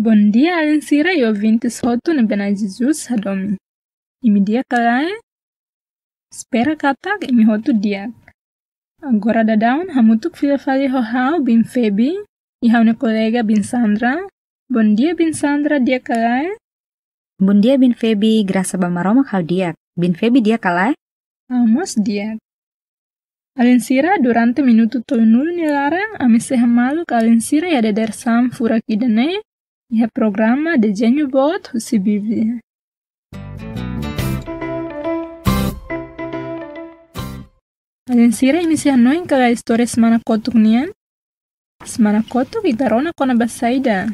Bom dia, Alensira e ouvintes Roto no Bena Jesus Hadomi. Imi dia kalae, espera katak imi Roto dia. Agora da daun, hamutuk fili-fali hohau bin Febi, e haune colega bin Sandra. Bom dia, bin Sandra, dia kalae. Bom dia, bin Febi, graça bamaromak hau dia. Bin Febi dia kalae. Amos dia. Alensira durante minuto tolunul nilarang, amise hamalu ka Alensira ya deder sam fura kidane, iha programa de genio bot husi Biblia. Alensira imisi hanoin kala história semana kotuk nian. Semana kotuk itarona kona basaida.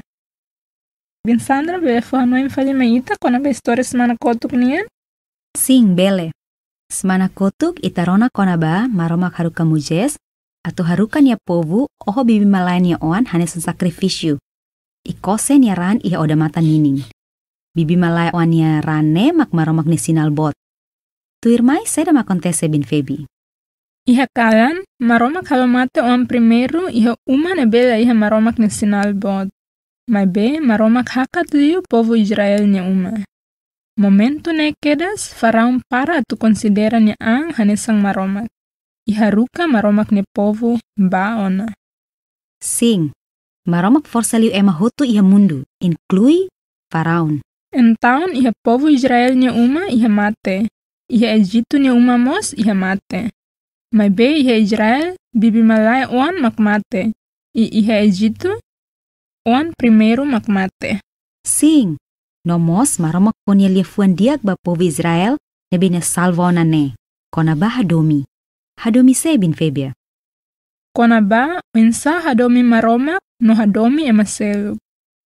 Bin Sandra bele fo hanoin fali maita kona ba história semana kotuk nian. Sim, bele. Semana kotuk itarona kona ba maromak haruka mujes, atau harukan ya povu oho bibi malayan ya oan hanes sakrifisio. Ikosen ya ran iha oda mata nining. Bibi malaya oan ya rane mak maromak ni sinal bot. Tuirmai seda makontese bin Febi. Iha kalan, maromak halomate oan primeiro iha uma ne bela iha maromak ni sinal bot. Mai be maromak hakat liu povo Israel nya uma. Momento ne kedas, faraun para tu considera nya ang hanesang maromak. Iha ruka maromak ne povo ba ona. Sim. Maromak força liu ema hotu iha mundu, inclui faraun. Então iha povo Israel nya uma iha mate. Iha Egito nya uma mos iha mate. Mai be iha Israel bibi malai oan mak mate. Iha Egito oan primeiro mak mate. Sim. Nomos maromak ponia liefuan diak ba povo Israel nebina salvona ne. Kona ba hadomi. Hadomi se bin Febia. Kona ba oinsa hadomi maromak no hadomi emaselu.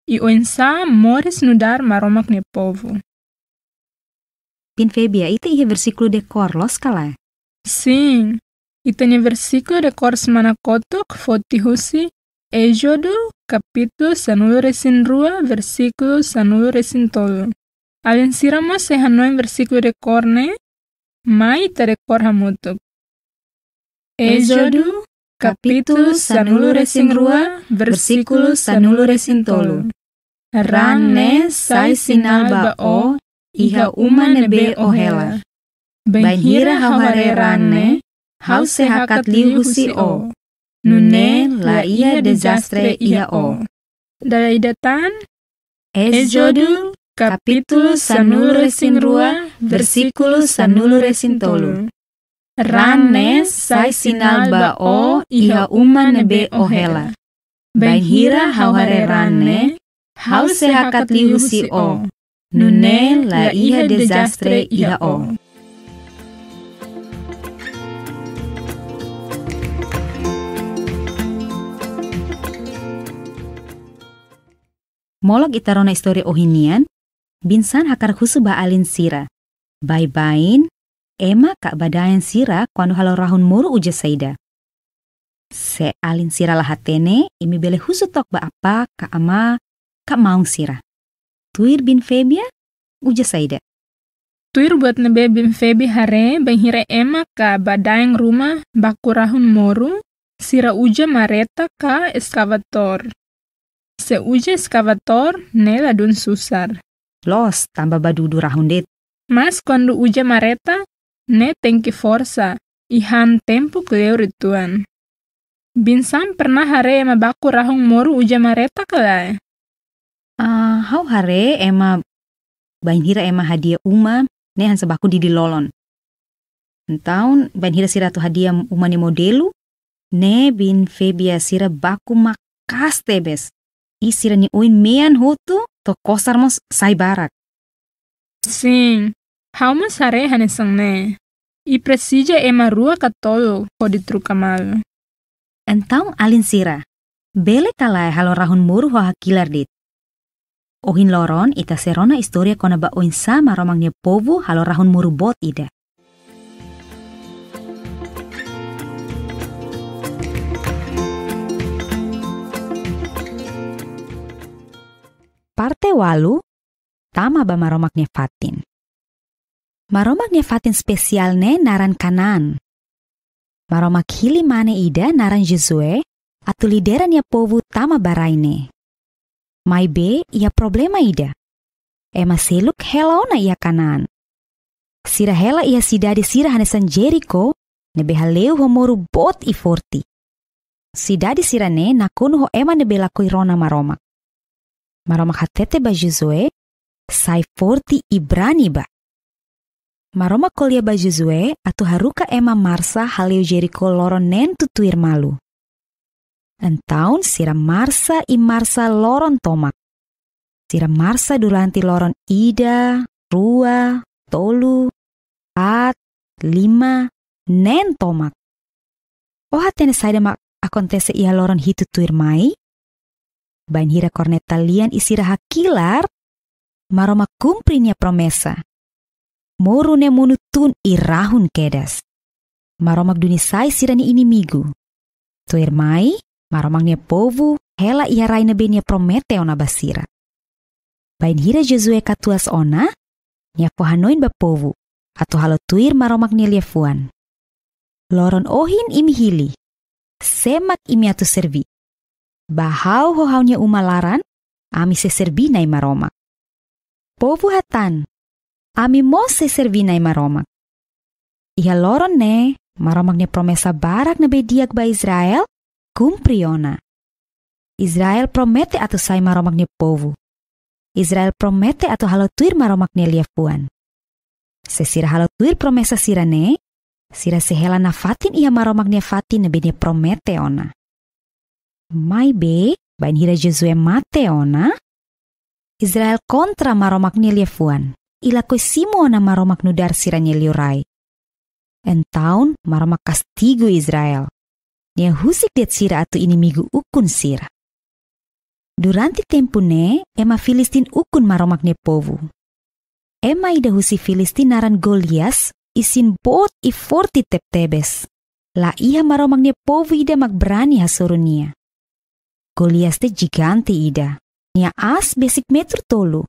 I oinsa moris nudar maromak ne povo. Bin Febia, ite iha versículo de cor los kala? Sim. Itanya versículo de cor semana kotok foti husi Êxodo, capítulo sanulu resin rua, versículo sanulu resin tolo. Alensiramos se hanoi versículo de corne, mai ta de cor hamutuk. Êxodo, capítulo sanulu resin rua, versículo sanulu resin tolo. Rane sai sinal bao, iha uma nebe ohela. Banhira haware rane, hau se hakat liu husi o. Nune la ia desastre ia o. Dari datan, Êxodo, capítulo sanulu resin rua, versículo sanulu resin tolo. Rane sai sinal bao iha uma nebe ohela. Banhira haware rane, hau se hakat liu si o. Nune la ia desastre ia o. Molok itarona histori ohinian, binsan hakar husu ba alin sira. Bye-bye, ema kak badayan sira kuando halo rahun muru uja saida. Se alin sira lahatene, imi bele husu tok ba apa ka ama kak maung sira. Tuir bin Febia, uja saida. tuir buat nebe bim febi hare benghire ema ka badaeng rumah bakurahun moru sira uja mareta ka eskavator. Se uja eskavator ne ladun susar. Los tambah badudu rahundet. Mas quando uja mareta ne tengki forsa ihan tempo kleu rituan. Binsam pernah hare ema bakurahun moru uja mareta kalai? Hau hare ema banhira ema hadiah uma ne han sebaku di lolon. Entaun banhira sira tu hadiah uma ni modelu ne bin febia sira baku makas tebes. I sira ni oin mean hotu to kosarmos sai barak. Sim, hau mas hare hanesang ne. I presija ema rua katolo kodi trukamal. Entaun alin sira. Bele kalai halo rahun muru ho hakilar dit. Ohin loron ita serona historia kona ba oin sama romangnya povu halo rahun muru bot ida. Parte walu tama ba maromaknya fatin. Maromaknya fatin spesial ne naran kanan. Maromak hili mane ida naran Josue atu lideran ya povu tama baraine. Mai be ia problema ida. Ema seluk hela ona ia kanan. Sira hela ia sidadi sira hanesan Jericho nebe haleu homoru bot i 40. Sidadi sira ne nakonu ho ema nebe lakoi rona maromak. Maromak hatete ba Josue sai 40 Ibrani ba. Maromak kolia ba Josue atu haruka ema Marsa haleu Jericho loron nen tutuir malu. Entaun sira Marsa i Marsa loron tomak. Sira Marsa duranti loron ida, rua, tolu, 4, 5, nen tomak. Oha tene saida mak akontese ia loron hitu tuir mai. Bain hira korneta lian isira hakilar, maroma kumprinya promesa. Morune munutun irahun kedas. Maromak dunisai sirani ini migu. Tuir mai, maromangnya povu, hela ia raina benia Prometeo na basira. Bain hira Josue katuas ona, nia pohanoin ba povu, atau halo tuir maromaknya liefuan. Loron ohin imi hili, semak imi atu servi. Bahau hohaunya umalaran, ami se servi nai maromak. Povu hatan, ami mo se servi nai maromak. Iha loron ne, maromaknya promesa barak na bediak ba Israel, kumpriona. Israel promete atau sai maromaknya povu. Israel promete atau halo tuir maromaknya liefuan. Sesira halo tuir promesa sirane, sira sehela na fatin ia maromaknya fatin nebene promete ona. Mai be, bain hira Josue mate ona. Israel kontra maromaknya liefuan. Ilakoi Simona maromak nudar siranya liurai. Entaun maromak kastigo Israel. Nia husik det sira atu inimigu ukun sira. Durante tempo ne, ema Filistin ukun maromakne povu. Ema ida husi Filistin naran Golias, isin bot i 40 tebes. La iha maromakne povu ida magberani hasurunia. Golias te gigante ida. Nia as besik metro tolu.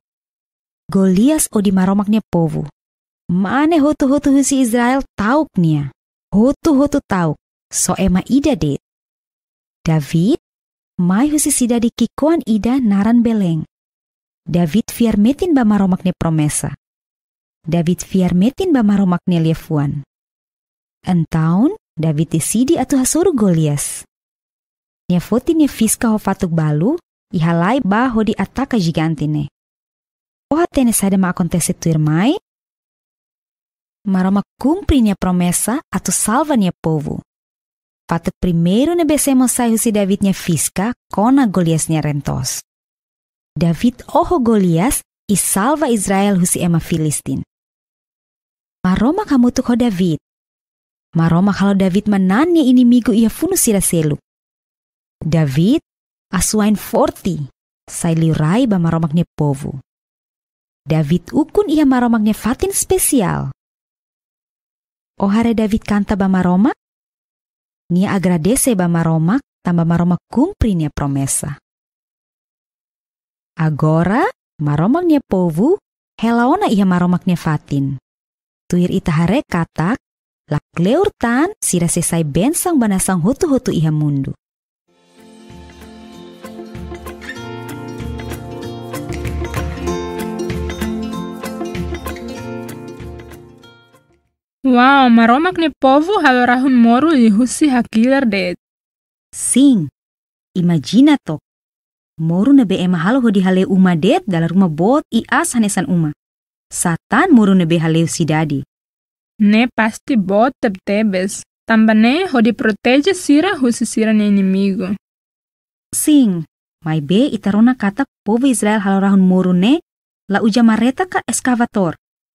Golias o di maromakne povu. Mane hotu-hotu husi Israel tauk nia. Hotu-hotu tauk. So ema ida det. David, mai husi sida di kikuan ida naran beleng. David fiar metin ba maromakne promesa. David fiar metin ba maromakne liefuan. Entaun, David desidi atu hasuru Golias. Nia fotin nia fiska ho fatuk balu, ihalai ba ho di ataka gigantine. Oha tene sada ma acontece tuir mai. Maromak cumpri nia promesa atu salva nia povu. Fatuk primeiro nebesemos sai husi Davidnya fiska kona Goliasnya rentos. David oho Golias i salva Israel husi ema Filistin. Maroma kamu tuh David. Maroma kalau David menanya ini migu ia funu sira seluk. David asuain 40 sai liurai ba maromaknya povu. David ukun ia maromaknya fatin spesial. Ohare David kanta ba maroma? Nia agradece ba maromak tambah maromak cumpri nia promesa. Agora maromak nia povu helaona ia maromak nia fatin. Tuir ita hare katak, lak leurtan sira sesai bensang banasang hotu-hotu iha mundu. Wow, maromak ni povo halo rahun moru li husi hakilar det. Sim, imagina tok. Moru nebe ema halo hodi hale uma det dalam rumah bot I as hanesan uma. Satan moru nebe haleu sidadi. Ne pasti bot tebes. Tambane hodi protege sira husi sira ni inimigo. Sim, mai be itarona kata povo Israel halo rahun moru ne la uja mareta ka eskavator.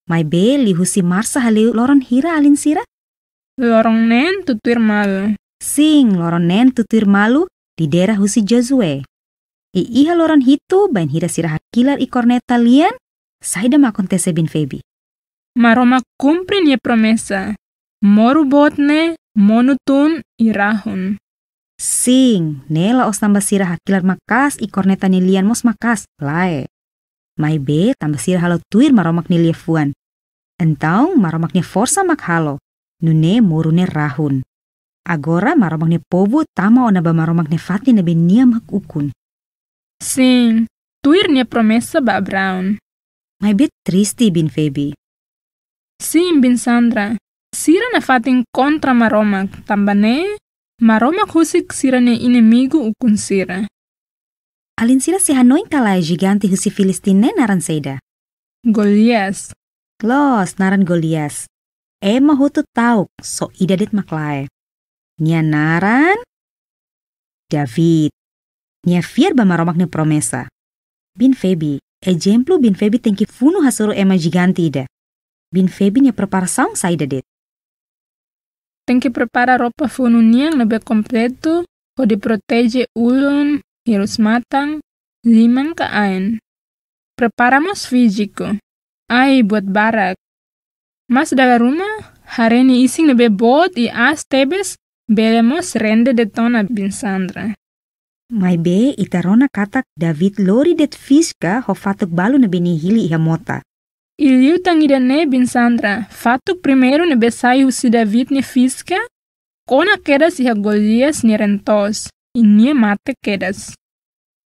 Mai be li husi marsa haleu loron hira alin sira? Lorong nen tutuir malu. Sing loron nen tutuir malu di daerah husi Josue. Iha loron hitu bain hira sira hakilar I korneta lian, saida makontese bin Febi. Maroma cumprin ye promesa. Moru botne, monutun irahun. Sing, nela os tambah sira hakilar makas I korneta ni lian mos makas, lae. Mai be tambah sira halo tuir maromak ni liefuan. Entau maromaknya forsa mak halo, nune morune rahun. Agora maromaknya povu tama ona ba maromaknya fati nebe niam hak ukun. Sim, tuir nia promesa ba Brown. Mai be tristi bin Febi. Sim bin Sandra, sira na fatin kontra maromak, tambane maromak husik sira ne inimigo ukun sira. Alin sira si hanoin kalai giganti husi Filistine naran seida. Golias. Los naran Golias. Ema hutu tauk so idadet maklae. Nia naran David. Nia fiar ba maromaknya promesa. Bin Febi, ejemplo bin Febi tengki funu hasuru ema giganti ida. Bin Febi nia prepara saung saida det. Tengki prepara ropa funu niang nebe kompleto, hodi protege ulun, hirus matang, liman ka ain. Preparamos físico. Ai buat barak. Mas dalam rumah, hari ini ising nebe bot I as tebes, belemos rende de tona bin Sandra. Mai be itarona katak David lori det fiska ho fatuk balu nebe ni hili iha mota. Iliu tangida ne bin Sandra, fatuk primeiro nebe sai husi David ne fiska, kona kedas iha Golias ni rentos, inia mate kedas.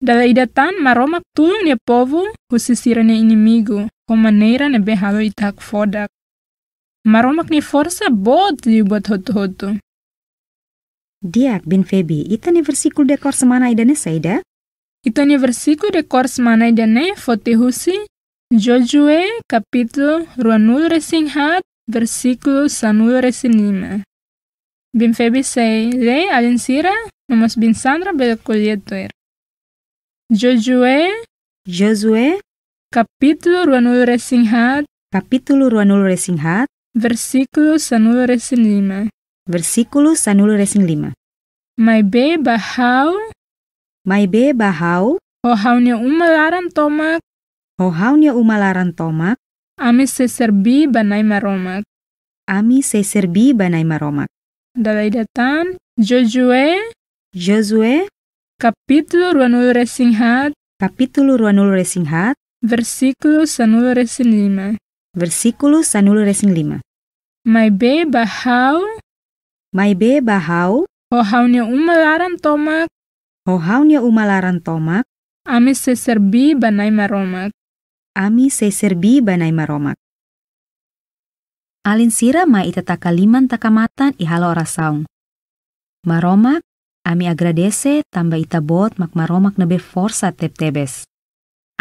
Dala idatan maromak tulung ne povo husi sira ne inimigo, com maneira nebe halo itak fodak. Maromak ni forsa bot li buat hotu-hotu. Diak bin Febi, ita ni versikul de kor semana idane saida? Ita ni versikul de kor semana idane fote husi Josue capítulo ruanul resinghat versículo sanul resinima. Bin Febi sei, le alin sira, nomos bin Sandra bel kolietuer. Josue capítulo ruanul resinghat versículo sanul resinima. Versículo sanul resing 5. Mai be bahau o haunya umalaran tomak ami se serbi banai maromak. Dalai datan Josue capítulo ruanul resinghat versículo sanul resinima. Versículo sanul resing 5. Mai be bahau o haunya umalaran tomak ami se serbi banai maromak. Alin sira ma ita takaliman takamatan ihalo orasaung. Maromak ami agradece tamba ita bot mak maromak nebe forsa tebes.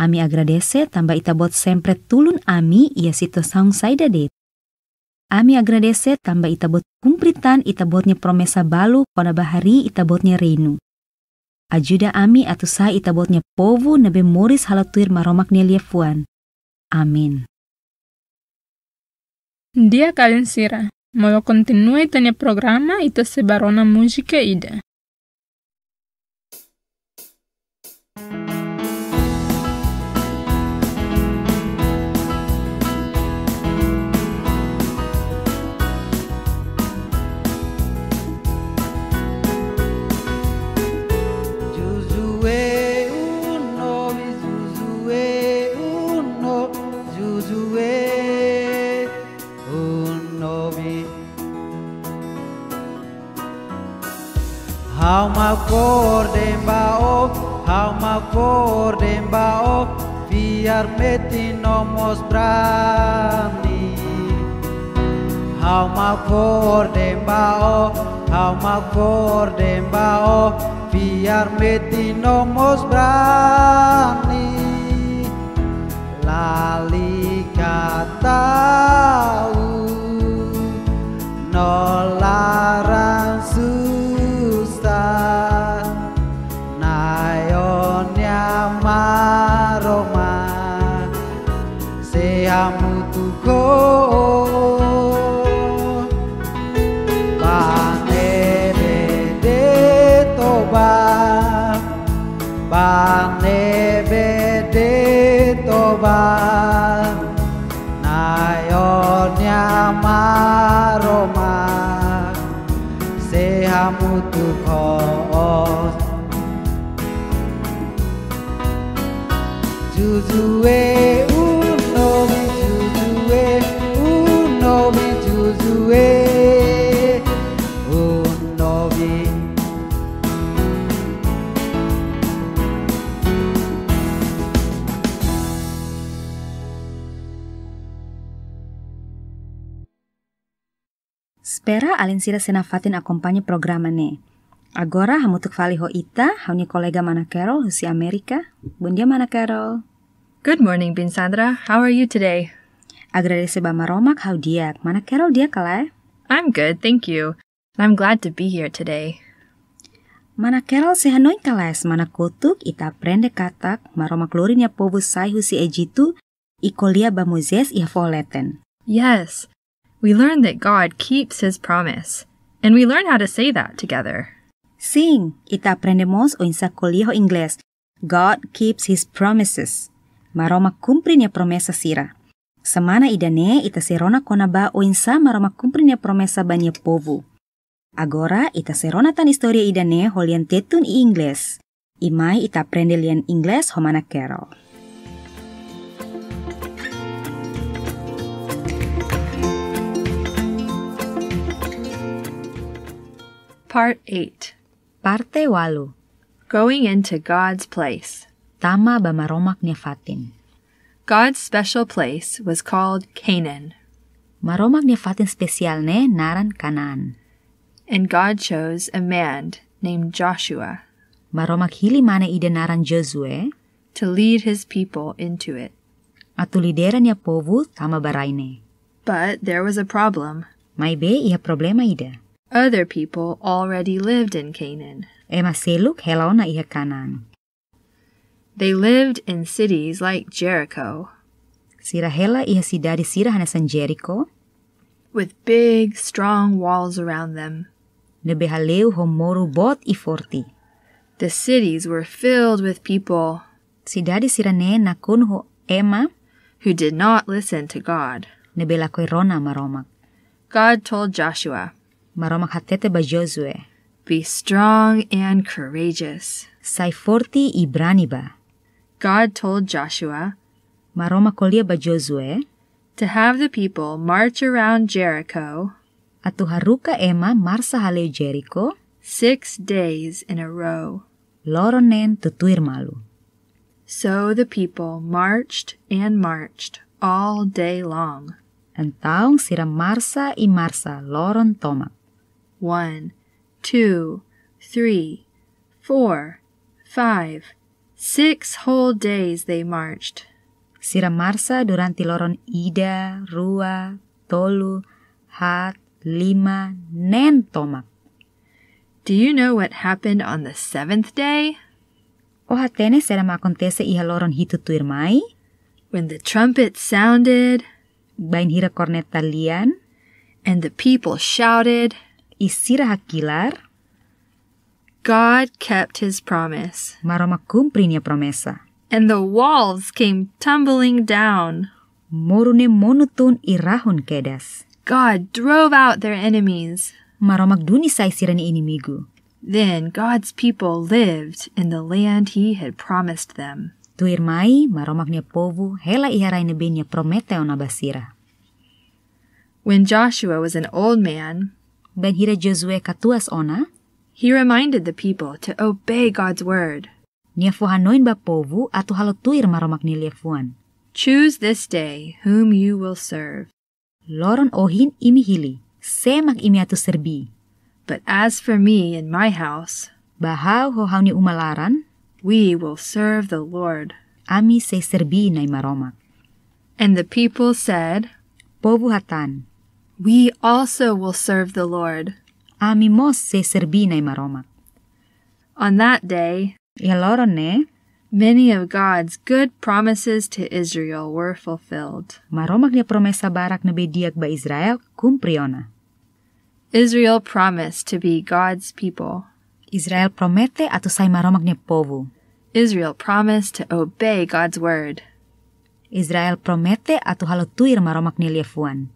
Ami agradece tamba ita bot sempre tulun ami ia situasaung saida det. Ami agradece tamba ita bot kumpritan ita botnya promesa balu kona bahari ita botnya reinu. Ajuda ami atu sa ita botnya povu nebe moris halatuir maromak liefuan. Amin. Dia kalian sira, mau continue tanya programa ita sebarona música ida. Josué, Hau makor dembao, hau makor dembao, biar meti nomos brani. Hau makor dembao, biar meti nomos brani. Lali katau nolaran susah nayonya maroma sehamu tuko banebede toba nayonya maroma sehamu tuko Juzue unobi juzue unobi juzue unobi Spera alin sira senafatin akompanye programane. Agora hamutuk fali ho ita, hauni kolega Mana Carol husi Amerika. Bun dia Mana Carol. Good morning, Bin Sandra. How are you today? Agrade seba maromak hau diak. Mana Carol dia kalai? I'm good, thank you. I'm glad to be here today. Mana Carol sehanoin kalas mana kotuk ita aprende katak maromak lorin ya pobu sai husi ejitu ikolia ba Moses ia foleten. Yes, we learned that God keeps his promise, and we learn how to say that together. Sing, ita aprendemos o insa kolia ho Ingles. God keeps his promises. Maroma cumprin ya promesa sira. Semana idane ita serona kona ba o insa maroma cumprin ya promesa banya povu. Agora ita serona tan historia idane holian tetun i Ingles. Imai ita aprende lian Ingles ho Mana Carol. Part 8. Parte 8. Going into God's place. Tama ba maromak niya fatin. God's special place was called Canaan, Maromak niya fatin spesial ne naran Kanaan. and God chose a man named Joshua Maromak hili mana ide naran Josue to lead his people into it. atu lidera niya povu tama baraine. But there was a problem. May be iha problema ida. Other people already lived in Canaan. Ema seluk helaw na iha Kanaan. They lived in cities like Jericho, Sira hela iha sidadi sira hanesan Jericho. with big, strong walls around them. Nebehaleu ho moru bot i forti. The cities were filled with people Sidadi sira ne nakun ho ema who did not listen to God. nebelakoi rona maromak. God told Joshua, Maromak hatete ba Josue. "Be strong and courageous." Sai forti i brani ba. God told Joshua Maromak kolia ba Josue. to have the people march around Jericho Atu haruka ema marsa haleu Jericho. 6 days in a row. Loronen tutuir malu. So the people marched and marched all day long. Entaung sira marsa i marsa loron tomak. 1, 2, 3, 4, 5, 6 whole days they marched. Sira marsa durante loron ida, rua, tolu, hat, lima, nen tomak. Do you know what happened on the 7th day? O hatene sera ma acontece iha loron hitutuir mai. When the trumpet sounded Bain hira korneta lian. and the people shouted, I sira hakilar. God kept his promise, Maroma cumpri niya promesa. and the walls came tumbling down. Morune monutun irahun kedas. God drove out their enemies. Maromak duni say sira ni inimigo. Then God's people lived in the land he had promised them. Tuir mai, maromak niya povu, hela iharay na bin niya prometeo na basira. When Joshua was an old man, Ben hira Josue katuas ona. He reminded the people to obey God's word. Nia fuhanoin ba povu atu halotuir maromak ni liefuan. Choose this day whom you will serve. Loron ohin imi hili, semak imi atu serbi. But as for me and my house, Bahaw hohaw ni umalaran, we will serve the Lord. ami se serbi na maromak. And the people said, Povu hatan, we also will serve the Lord. ami mos se serbi na maromak. On that day, Loron ne, many of God's good promises to Israel were fulfilled. maromak niya promesa barak na bediak ba Israel kumpriona. Israel promised to be God's people. Israel promete atu say maromak niya povu. Israel promised to obey God's word. Israel promete atu halotuir maromak ni liefuan.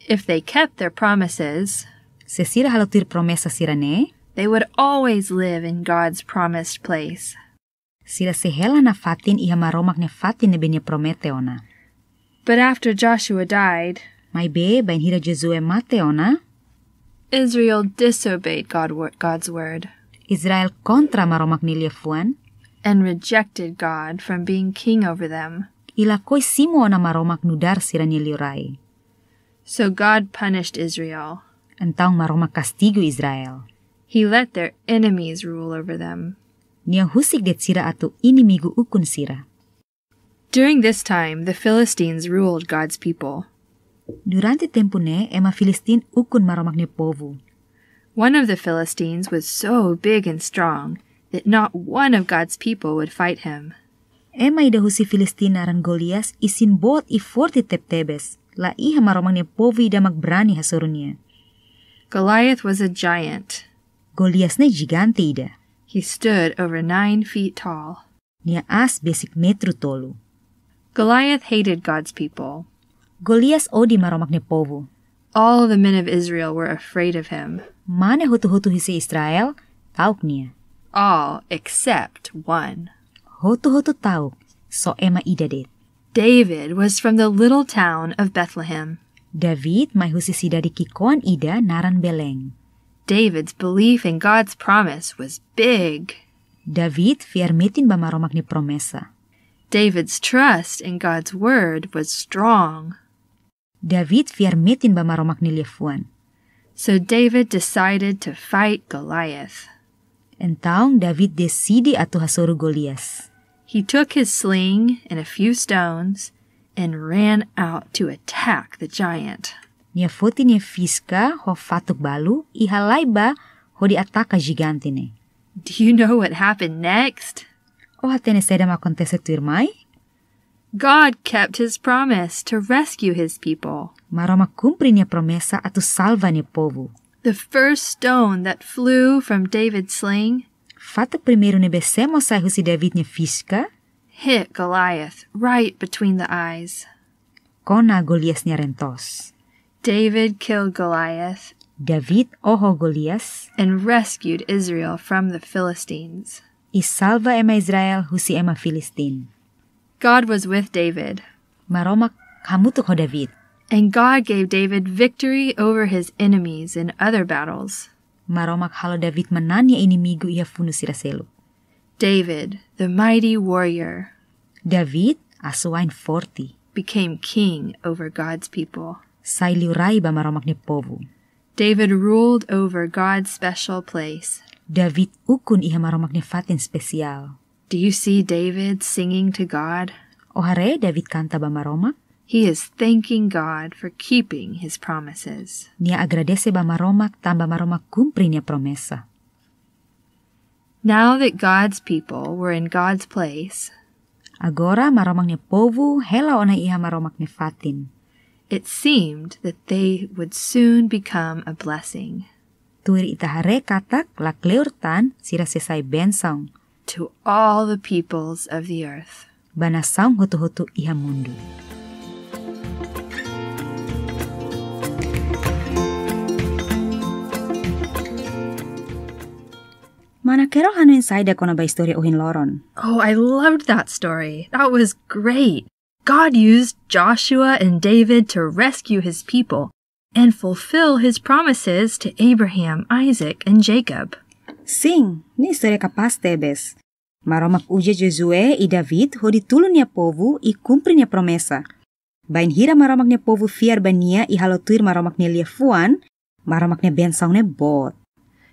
If they kept their promises, Se sira halotuir promesa sira ne, they would always live in God's promised place. sira se hela na fatin iha maromak ni fatin na benya promete ona. But after Joshua died, May be bain hira Josue mate ona, Israel disobeyed God's word Israel kontra maromak ni liefuan, and rejected God from being king over them. ila koy simo na maromak nudar sira ni liuray. So God punished Israel. Antaong maromak kastigo Israel. He let their enemies rule over them. Niya husig det sira atu inimigo ukun sira. During this time, the Philistines ruled God's people. Durante tempo ne, ema Filistin ukun maromak ni povu. One of the Philistines was so big and strong that not one of God's people would fight him. Ema ida husi Filistin naran Golias isin bot I 40 teptebes, la iha maromak ni povu ida magbrani hasuro niya. Goliath was a giant. Golias na gigante ida. He stood over 9 feet tall. Niya as basic metro tolu. Goliath hated God's people. Golias odi maromak ni povu. All the men of Israel were afraid of him. Mane hutu-hutu hisi Israel, tauk niya. All except one. Hutu-hutu tauk, so ema ida det. David was from the little town of Bethlehem. David may husi si dari kikoan ida naran Beleng. David's belief in God's promise was big. David fiarmetin ba maromak ni promesa. David's trust in God's word was strong. David fiarmetin ba maromak ni liefuan. So David decided to fight Goliath. Entaong David desidi atu hasuru Golias. He took his sling and a few stones and ran out to attack the giant. Nia foti ni fiska ho fatuk balu ihalay ba ho di ataka gigante ne. Do you know what happened next? O hatene seda makontese tuirmay? God kept his promise to rescue his people. Maromak kumpri niya promesa atu salva ni povu. The first stone that flew from David's sling Fatuk primero ni besemo sa husi David ni fiska, hit Goliath right between the eyes. kona Golias niya rentos. David killed Goliath David oho Golias, and rescued Israel from the Philistines. isalva ema Israel husi ema Filistin. God was with David, Maromak hamutuk ho David. and God gave David victory over his enemies in other battles. Maromak halo David menanya inimigo iha funu siraselo. David, the mighty warrior, David, asuwain 40. became king over God's people. Say liuray ba maromak ni povu. David ruled over God's special place. David ukun iha maromak ni fatin spesial. Do you see David singing to God? O hare David kanta ba maromak? He is thanking God for keeping his promises. Nia agradece ba maromak tamba maromak kumpri niya promesa. Now that God's people were in God's place, Agora maromak ni povu hela ona iha maromak ni fatin. it seemed that they would soon become a blessing Tuir itahare katak lakleurtan sira sesay bensang. to all the peoples of the earth. Banasang hutu-hutu iha mundo. Manakero hanuin saida kona ba istorya uhin loron. Oh, I loved that story. That was great. God used Joshua and David to rescue his people and fulfill his promises to Abraham, Isaac, and Jacob. Sim, ni história capaz tebes. Maromak uja Josué e David ho ditulun nia povu e cumpre nia promessa. Bain hira maromak nia povu fiar bania e halotuir maromak nia liefuan, maromak nia bensang nia bot.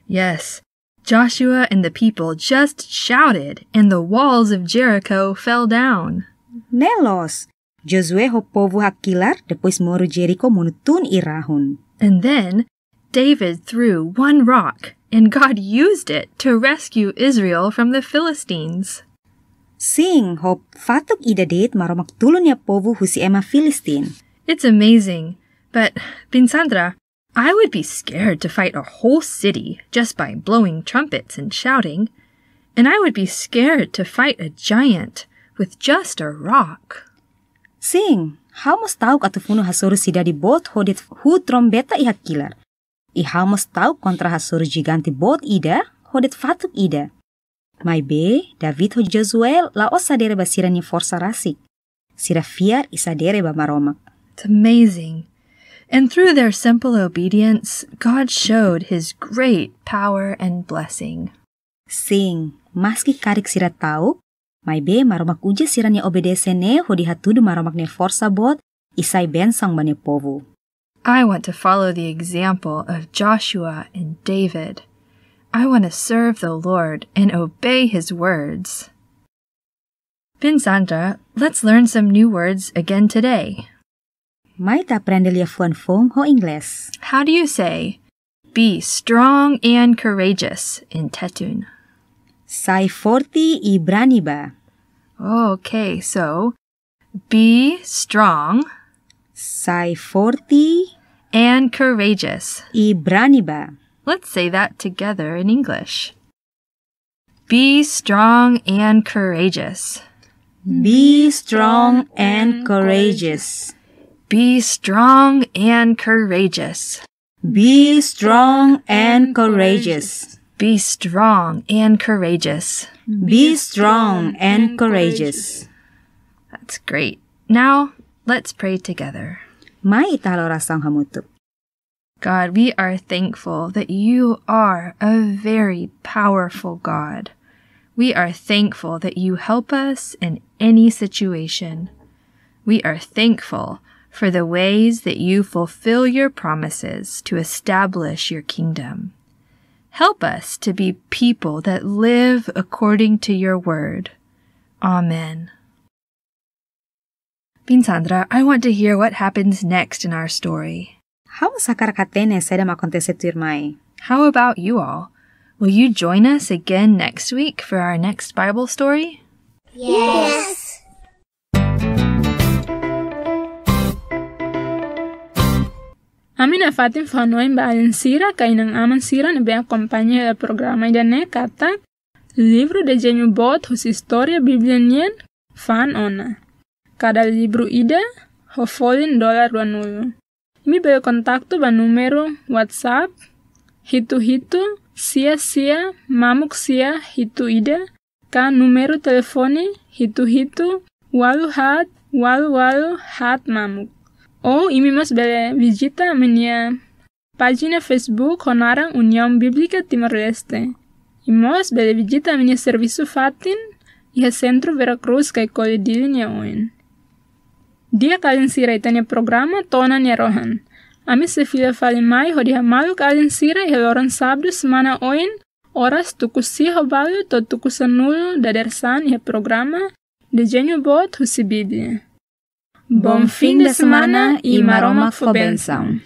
Yes, Joshua and the people just shouted, and the walls of Jericho fell down. Nelos, Josué ho povu hakilar depois moru Jericho munutun irahun. And then David threw one rock, and God used it to rescue Israel from the Philistines. Sing ho fatuk idadit maromak tulun nia povu husi ema Filistin. It's amazing, but Pinsandra, I would be scared to fight a whole city just by blowing trumpets and shouting, and I would be scared to fight a giant with just a rock. Sing, hamos tau katufuno hasuru sida di bot hodit hu trombeta i hakilar. I hamos tau kontra hasuru giganti bot ida hodit fatuk ida. Mai be, David ho Josué laos sadere basira ni forsa rasik. Sira fiar isadere ba maromak. It's amazing. And through their simple obedience, God showed his great power and blessing. Sing, maski karik sira tau, mai be maromak uja sira ni obedese ne ho dihatudu maromak ne forsa bot isai bensang bane povu. I want to follow the example of Joshua and David. I want to serve the Lord and obey his words. Pinsandra, let's learn some new words again today. Mai ta aprende liefuan fong ho Ingles. How do you say, be strong and courageous in Tetun? Sai forti i brani ba. Okay, so be strong Sai forti and courageous. i brani ba. Let's say that together in English. Be strong and courageous. Be strong and courageous. Be strong and courageous. Be strong and courageous. Be strong and courageous. Be strong and courageous. That's great. Now, let's pray together. Mai italo rasang hamutuk. God, we are thankful that you are a very powerful God. We are thankful that you help us in any situation. We are thankful for the ways that you fulfill your promises to establish your kingdom. Help us to be people that live according to your word. Amen. Pinsandra, I want to hear what happens next in our story. Hamos sakar katene sedem acontece turmai. How about you all? Will you join us again next week for our next Bible story? Yes. Amin afatin fanoin ba alin sira kainang aman sira na bem acompanha el programa da ne kata livro de genio bot hus historia biblianien fan ona. Cada libro ida ho folin $2. Mi beo kontakto ba numero WhatsApp hitu sia mamuk sia hitu ida ka numero telefone hitu walu hat mamuk. O imi mas bele visita minha página Facebook Honarang União Bíblica Timor-Leste. Imos bele visita minha serviço fatin e Centro Veracruz kai Colidili nia oin. Dia kalin sira itania programa tona nia rohan. Ami se fila fali mai hodi hamalu kalin sira e loran sábado semana oin horas tuku si hobalu to tuku sanulu dadersan e programa de genio bot husi Bíblia. Bom fim de semana e maromak fo benção.